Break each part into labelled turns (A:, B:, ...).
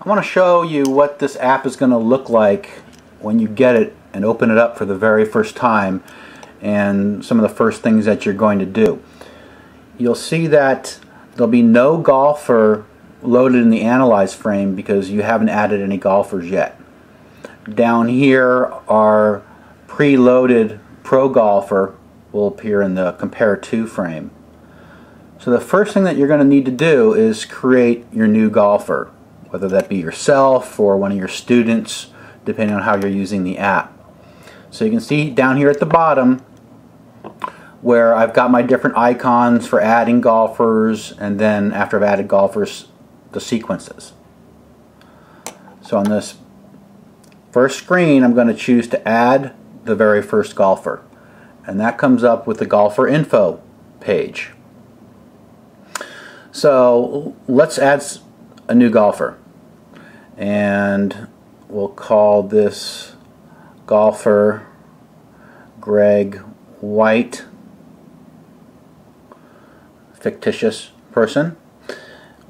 A: I want to show you what this app is going to look like when you get it and open it up for the very first time, and some of the first things that you're going to do. You'll see that there'll be no golfer loaded in the iAnalyze frame because you haven't added any golfers yet. Down here, our preloaded pro golfer will appear in the compare to frame. So the first thing that you're going to need to do is create your new golfer, whether that be yourself or one of your students, depending on how you're using the app. So you can see down here at the bottom where I've got my different icons for adding golfers, and then after I've added golfers, the sequences. So on this first screen, I'm going to choose to add the very first golfer, and that comes up with the golfer info page. So let's add a new golfer, and we'll call this golfer Greg White, fictitious person.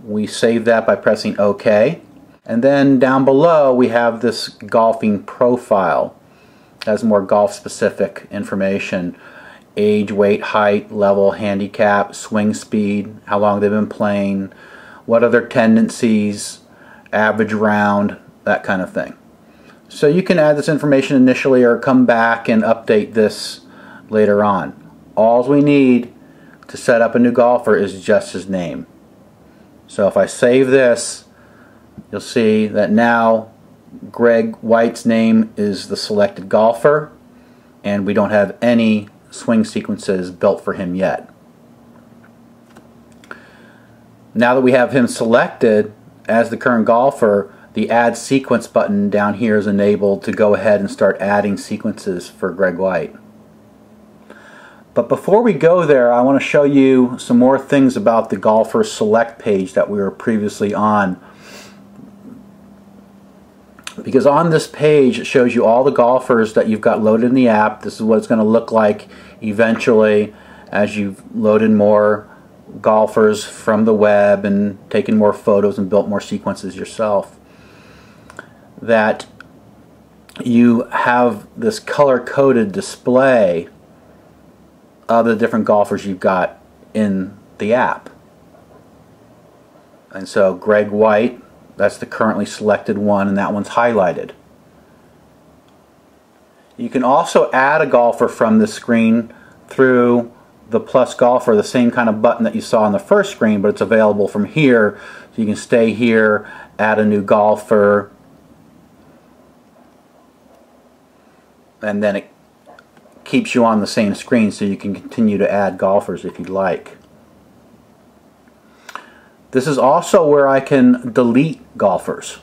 A: We save that by pressing OK, and then down below we have this golfing profile. It has more golf specific information: age, weight, height, level, handicap, swing speed, how long they've been playing, what are their tendencies, average round, that kind of thing. So you can add this information initially or come back and update this later on. All we need to set up a new golfer is just his name. So if I save this, you'll see that now Greg White's name is the selected golfer, and we don't have any swing sequences built for him yet. Now that we have him selected as the current golfer, the Add Sequence button down here is enabled to go ahead and start adding sequences for Greg White. But before we go there, I want to show you some more things about the golfer select page that we were previously on. Because on this page it shows you all the golfers that you've got loaded in the app. This is what it's going to look like eventually as you've loaded more golfers from the web and taken more photos and built more sequences yourself. That you have this color-coded display of the different golfers you've got in the app. And so Greg White, that's the currently selected one, and that one's highlighted. You can also add a golfer from this screen through the plus golfer, the same kind of button that you saw on the first screen, but it's available from here. So you can stay here, add a new golfer, and then it keeps you on the same screen so you can continue to add golfers if you'd like. This is also where I can delete golfers.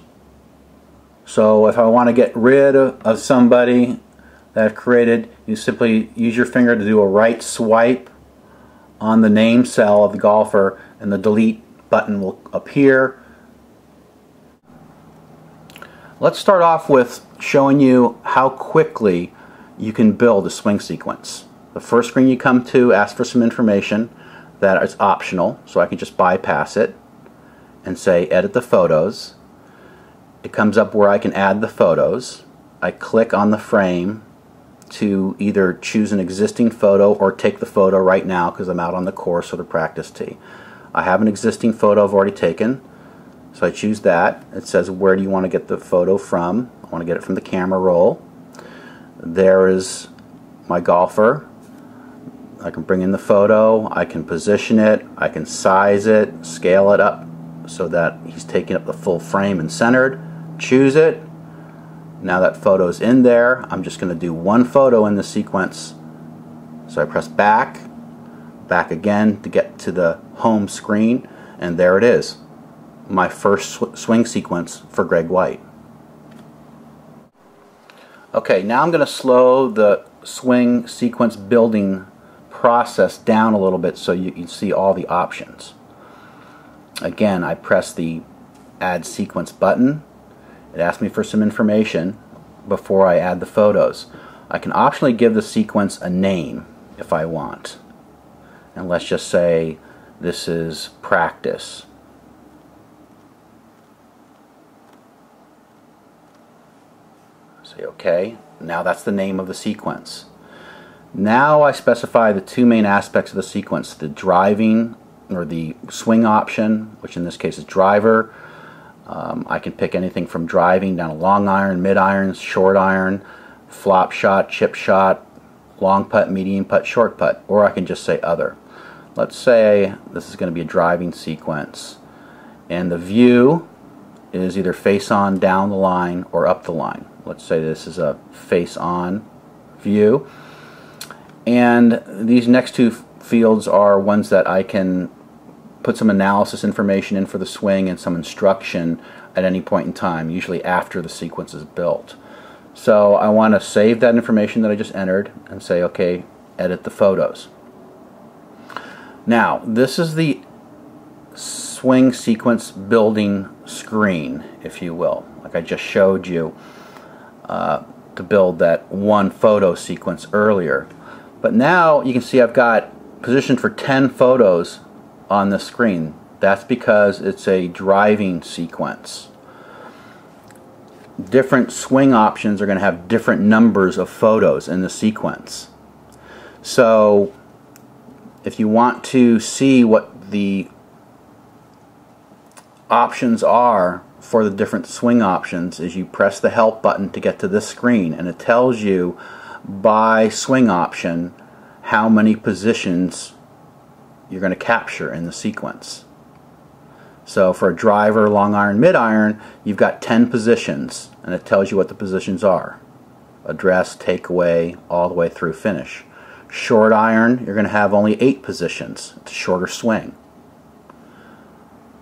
A: So if I want to get rid of somebody that I've created, you simply use your finger to do a right swipe on the name cell of the golfer, and the delete button will appear. Let's start off with showing you how quickly you can build a swing sequence. The first screen you come to asks for some information that is optional, so I can just bypass it and say edit the photos. It comes up where I can add the photos. I click on the frame to either choose an existing photo or take the photo right now because I'm out on the course or the practice tee. I have an existing photo I've already taken, so I choose that. It says where do you want to get the photo from. I want to get it from the camera roll. There is my golfer. I can bring in the photo, I can position it, I can size it, scale it up so that he's taking up the full frame and centered. Choose it. Now that photo's in there, I'm just going to do one photo in the sequence. So I press back, back again to get to the home screen, and there it is, my first swing sequence for Greg White. Okay, now I'm going to slow the swing sequence building process down a little bit so you can see all the options. Again, I press the Add Sequence button. It asks me for some information before I add the photos. I can optionally give the sequence a name if I want. And let's just say this is practice. Say OK. Now that's the name of the sequence. Now I specify the two main aspects of the sequence, the driving or the swing option, which in this case is driver. I can pick anything from driving down to long iron, mid iron, short iron, flop shot, chip shot, long putt, medium putt, short putt, or I can just say other. Let's say this is going to be a driving sequence, and the view is either face on down the line or up the line. Let's say this is a face on view, and these next two fields are ones that I can put some analysis information in for the swing and some instruction at any point in time, usually after the sequence is built. So I want to save that information that I just entered and say OK, edit the photos. Now this is the swing sequence building screen, if you will, like I just showed you to build that one photo sequence earlier. But now you can see I've got positioned for 10 photos on the screen. That's because it's a driving sequence. Different swing options are going to have different numbers of photos in the sequence. So if you want to see what the options are for the different swing options, is you press the help button to get to this screen, and it tells you by swing option how many positions you're going to capture in the sequence. So for a driver, long iron, mid iron, you've got 10 positions, and it tells you what the positions are. Address, takeaway, all the way through finish. Short iron, you're going to have only 8 positions. It's a shorter swing.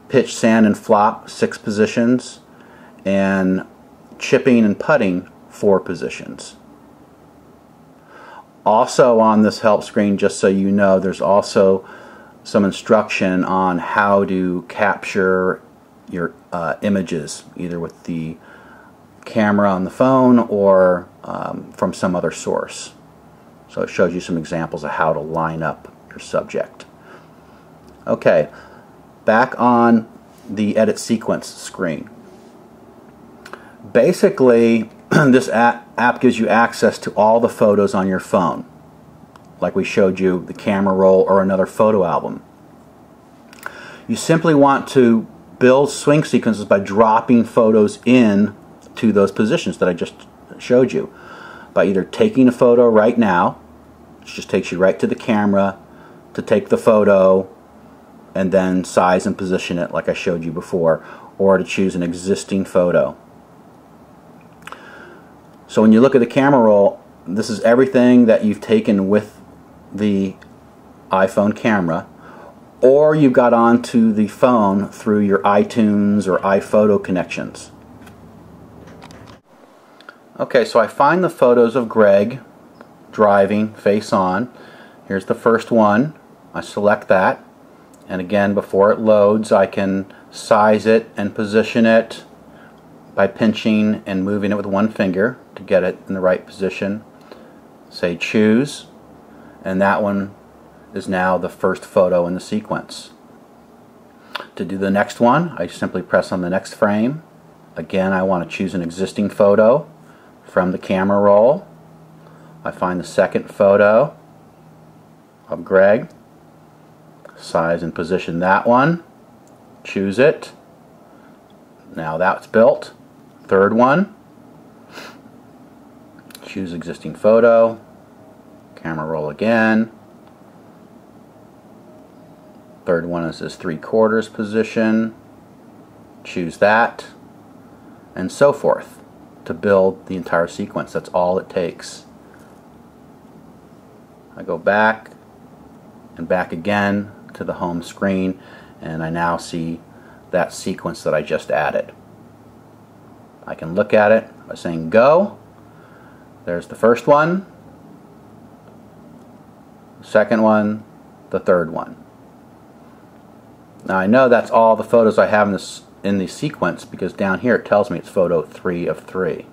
A: Pitch, sand, and flop, 6 positions. And chipping and putting, 4 positions. Also on this help screen, just so you know, there's also some instruction on how to capture your images, either with the camera on the phone or from some other source. So it shows you some examples of how to line up your subject. Okay, back on the edit sequence screen. Basically, this app gives you access to all the photos on your phone, like we showed you the camera roll or another photo album. You simply want to build swing sequences by dropping photos in to those positions that I just showed you, by either taking a photo right now, which just takes you right to the camera to take the photo and then size and position it like I showed you before, or to choose an existing photo. So when you look at the camera roll, this is everything that you've taken with the iPhone camera, or you've got onto the phone through your iTunes or iPhoto connections. Okay, so I find the photos of Greg driving face on. Here's the first one. I select that, and again, before it loads, I can size it and position it by pinching and moving it with one finger to get it in the right position. Say choose, and that one is now the first photo in the sequence. To do the next one, I simply press on the next frame. Again, I want to choose an existing photo from the camera roll. I find the second photo of Greg, size and position that one, choose it. Now that's built. Third one, choose existing photo, camera roll again. Third one is this 3/4 position, choose that, and so forth to build the entire sequence. That's all it takes. I go back and back again to the home screen, and I now see that sequence that I just added. I can look at it by saying go. There's the first one, the second one, the third one. Now I know that's all the photos I have in the sequence, because down here it tells me it's photo 3 of 3.